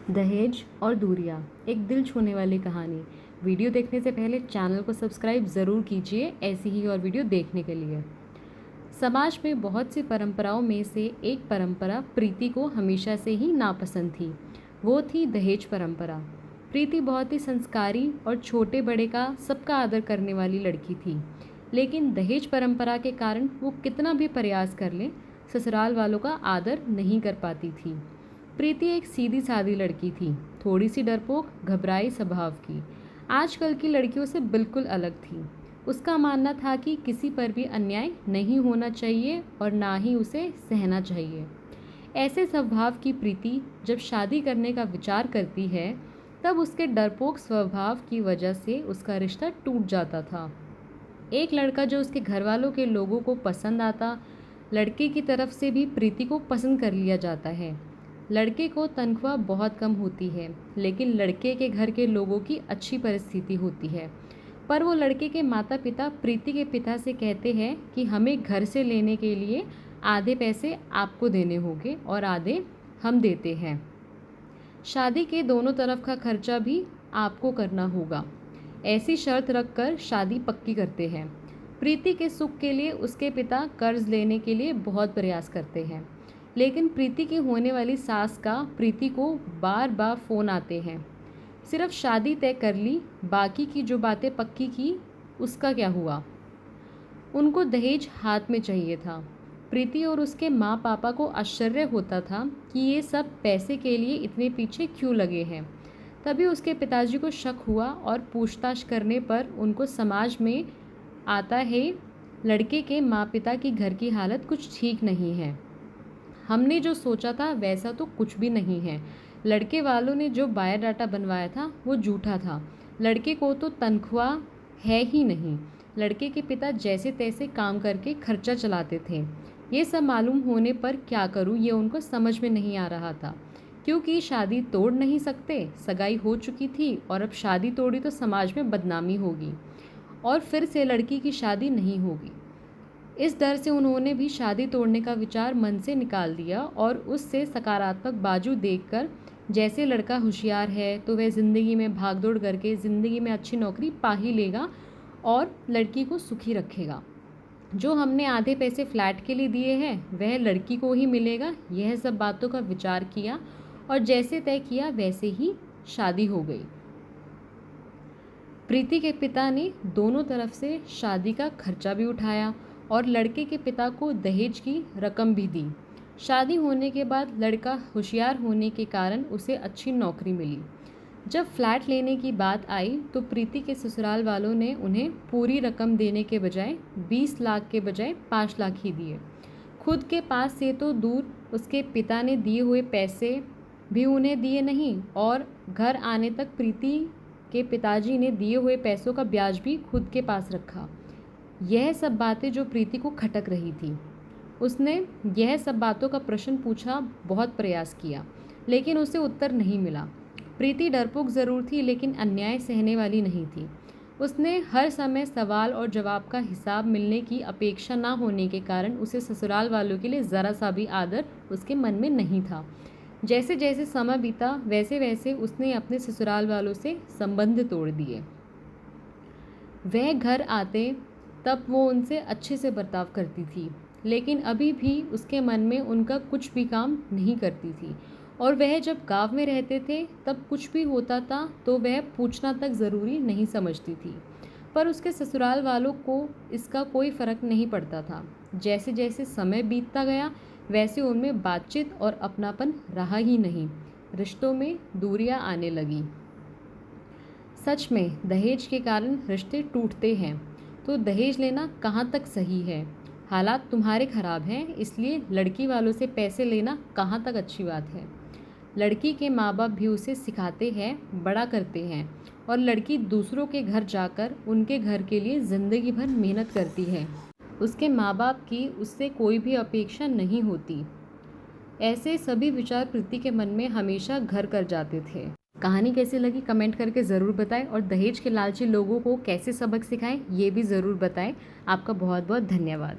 दहेज और दूरियां, एक दिल छूने वाली कहानी। वीडियो देखने से पहले चैनल को सब्सक्राइब ज़रूर कीजिए ऐसी ही और वीडियो देखने के लिए। समाज में बहुत सी परंपराओं में से एक परंपरा प्रीति को हमेशा से ही नापसंद थी। वो थी दहेज परंपरा। प्रीति बहुत ही संस्कारी और छोटे बड़े का सबका आदर करने वाली लड़की थी, लेकिन दहेज परंपरा के कारण वो कितना भी प्रयास कर ले, ससुराल वालों का आदर नहीं कर पाती थी। प्रीति एक सीधी सादी लड़की थी, थोड़ी सी डरपोक, घबराई स्वभाव की। आजकल की लड़कियों से बिल्कुल अलग थी। उसका मानना था कि किसी पर भी अन्याय नहीं होना चाहिए और ना ही उसे सहना चाहिए। ऐसे स्वभाव की प्रीति जब शादी करने का विचार करती है, तब उसके डरपोक स्वभाव की वजह से उसका रिश्ता टूट जाता था। एक लड़का जो उसके घर वालों के लोगों को पसंद आता, लड़के की तरफ से भी प्रीति को पसंद कर लिया जाता है। लड़के को तनख्वाह बहुत कम होती है, लेकिन लड़के के घर के लोगों की अच्छी परिस्थिति होती है। पर वो लड़के के माता पिता प्रीति के पिता से कहते हैं कि हमें घर से लेने के लिए आधे पैसे आपको देने होंगे और आधे हम देते हैं। शादी के दोनों तरफ का खर्चा भी आपको करना होगा। ऐसी शर्त रखकर शादी पक्की करते हैं। प्रीति के सुख के लिए उसके पिता कर्ज लेने के लिए बहुत प्रयास करते हैं, लेकिन प्रीति की होने वाली सास का प्रीति को बार बार फ़ोन आते हैं। सिर्फ शादी तय कर ली, बाकी की जो बातें पक्की की उसका क्या हुआ। उनको दहेज हाथ में चाहिए था। प्रीति और उसके माँ पापा को आश्चर्य होता था कि ये सब पैसे के लिए इतने पीछे क्यों लगे हैं। तभी उसके पिताजी को शक हुआ और पूछताछ करने पर उनको समाज में आता है लड़के के माँ पिता की घर की हालत कुछ ठीक नहीं है। हमने जो सोचा था वैसा तो कुछ भी नहीं है। लड़के वालों ने जो बायोडाटा बनवाया था वो झूठा था। लड़के को तो तनख्वाह है ही नहीं। लड़के के पिता जैसे तैसे काम करके खर्चा चलाते थे। ये सब मालूम होने पर क्या करूँ ये उनको समझ में नहीं आ रहा था, क्योंकि शादी तोड़ नहीं सकते, सगाई हो चुकी थी और अब शादी तोड़ी तो समाज में बदनामी होगी और फिर से लड़की की शादी नहीं होगी। इस डर से उन्होंने भी शादी तोड़ने का विचार मन से निकाल दिया और उससे सकारात्मक बाजू देखकर, जैसे लड़का होशियार है तो वह ज़िंदगी में भागदौड़ करके ज़िंदगी में अच्छी नौकरी पा ही लेगा और लड़की को सुखी रखेगा। जो हमने आधे पैसे फ्लैट के लिए दिए हैं वह लड़की को ही मिलेगा। यह सब बातों का विचार किया और जैसे तय किया वैसे ही शादी हो गई। प्रीति के पिता ने दोनों तरफ से शादी का खर्चा भी उठाया और लड़के के पिता को दहेज की रकम भी दी। शादी होने के बाद लड़का होशियार होने के कारण उसे अच्छी नौकरी मिली। जब फ्लैट लेने की बात आई तो प्रीति के ससुराल वालों ने उन्हें पूरी रकम देने के बजाय 20 लाख के बजाय 5 लाख ही दिए। खुद के पास से तो दूर, उसके पिता ने दिए हुए पैसे भी उन्हें दिए नहीं और घर आने तक प्रीति के पिताजी ने दिए हुए पैसों का ब्याज भी खुद के पास रखा। यह सब बातें जो प्रीति को खटक रही थी। उसने यह सब बातों का प्रश्न पूछा, बहुत प्रयास किया, लेकिन उसे उत्तर नहीं मिला। प्रीति डरपोक ज़रूर थी, लेकिन अन्याय सहने वाली नहीं थी। उसने हर समय सवाल और जवाब का हिसाब मिलने की अपेक्षा न होने के कारण उसे ससुराल वालों के लिए ज़रा सा भी आदर उसके मन में नहीं था। जैसे जैसे समय बीता वैसे वैसे उसने अपने ससुराल वालों से संबंध तोड़ दिए। वह घर आते तब वो उनसे अच्छे से बर्ताव करती थी, लेकिन अभी भी उसके मन में उनका कुछ भी काम नहीं करती थी। और वह जब गांव में रहते थे तब कुछ भी होता था तो वह पूछना तक ज़रूरी नहीं समझती थी। पर उसके ससुराल वालों को इसका कोई फ़र्क नहीं पड़ता था। जैसे जैसे समय बीतता गया वैसे उनमें बातचीत और अपनापन रहा ही नहीं। रिश्तों में दूरियां आने लगी। सच में दहेज के कारण रिश्ते टूटते हैं। तो दहेज लेना कहाँ तक सही है? हालात तुम्हारे ख़राब हैं, इसलिए लड़की वालों से पैसे लेना कहाँ तक अच्छी बात है? लड़की के माँ बाप भी उसे सिखाते हैं, बड़ा करते हैं और लड़की दूसरों के घर जाकर उनके घर के लिए ज़िंदगी भर मेहनत करती है। उसके माँ बाप की उससे कोई भी अपेक्षा नहीं होती। ऐसे सभी विचार प्रीति के मन में हमेशा घर कर जाते थे। कहानी कैसी लगी कमेंट करके ज़रूर बताएं और दहेज के लालची लोगों को कैसे सबक सिखाएं ये भी ज़रूर बताएं। आपका बहुत बहुत धन्यवाद।